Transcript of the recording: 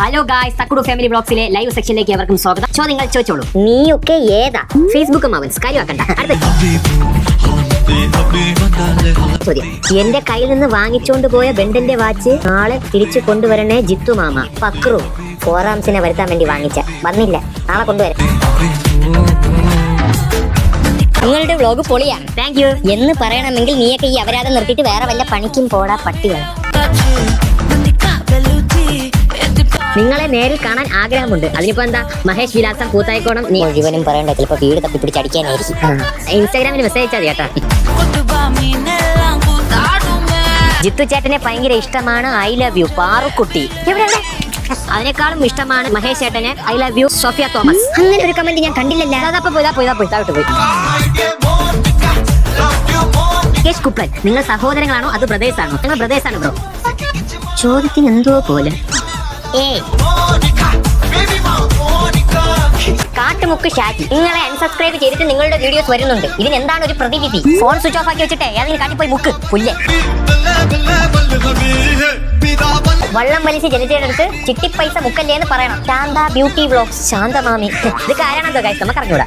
Hello guys, Thakkudu family ബ്ലോഗ്സിലെ live സെക്ഷനിലേക്ക് എവർക്കും സ്വാഗതം. ചോദ്യങ്ങൾ ചോദിച്ചോളൂ. നീയൊക്കെ ഏതാ? ഫേസ്ബുക്കും അവൻ കാര്യമാക്കണ്ട. അടുത്ത ചോദ്യം, എന്റെ കയ്യിൽ നിന്ന് വാങ്ങിച്ചോണ്ട് പോയ ബെണ്ടന്റെ വാച്ച് നാളെ തിരിച്ചു കൊണ്ടുവരണേ ജിത്തു മാമ. പക്രു ഫോറാംസിനെ വരുത്താൻ വേണ്ടി വാങ്ങിച്ച, വന്നില്ല, നാളെ കൊണ്ടുവരാം. നിങ്ങളുടെ വ്ലോഗ് പൊളിയാണ്, താങ്ക് യു എന്ന് പറയണമെങ്കിൽ നീയൊക്കെ ഈ അപരാധം നിർത്തിയിട്ട് വേറെ വല്ല പണിക്കും പോടാ പട്ടികൾ. നിങ്ങളെ നേരിൽ കാണാൻ ആഗ്രഹമുണ്ട്. അതിനിപ്പോ എന്താ? മഹേഷ് വിലാസം കൂത്തായിക്കോണം. നീ മുഴുവനും പറയണ്ട, ചിലപ്പോ വീട് തപ്പി പിടിച്ചടിക്കാനായിരിക്കും. ഇൻസ്റ്റാഗ്രാമിൽ മെസ്സേജ് അയച്ചാൽ കേട്ടോ. ജിത്തു ചേട്ടനെ ഭയങ്കര ഇഷ്ടമാണ്, ഐ ലവ് യു പാറുക്കുട്ടി. അതിനേക്കാളും ഇഷ്ടമാണ് മഹേഷ് ചേട്ടന്, I love you Sophia Thomas. അങ്ങനെ ഒരു കമന്റ് ഞാൻ കണ്ടില്ലല്ലോ. കുപ്ലൻ, നിങ്ങൾ സഹോദരങ്ങളാണോ അത് ബ്രദേഴ്സ് ആണോ? നിങ്ങൾ ബ്രദേഴ്സ് ആണ് ബ്രോ. ചോദ്യത്തിന് എന്തോ പോലെ കാട്ടുമുക്ക് ഷാജി, നിങ്ങളെ അൺസബ്സ്ക്രൈബ് ചെയ്തിട്ട് നിങ്ങളുടെ വീഡിയോസ് വരുന്നുണ്ട്. ഇതിനെന്താണ് ഒരു പ്രതിവിധി? ഫോൺ സ്വിച്ച് ഓഫ് ആക്കി വെച്ചിട്ടേ ഏതെങ്കിലും കാട്ടിപ്പോയി മുക്ക് പുല്ലേ. വള്ളം വലിച്ച് ജനിച്ചെടുത്ത് ചിട്ടിപ്പൈസ മുക്കല്ലേ എന്ന് പറയണം. ശാന്ത ബ്യൂട്ടി വ്ലോഗ്സ്, ശാന്ത മാമി. ഇത് കാര്യമാണോ ഗൈസ്? നമുക്ക് അറിഞ്ഞൂടാ.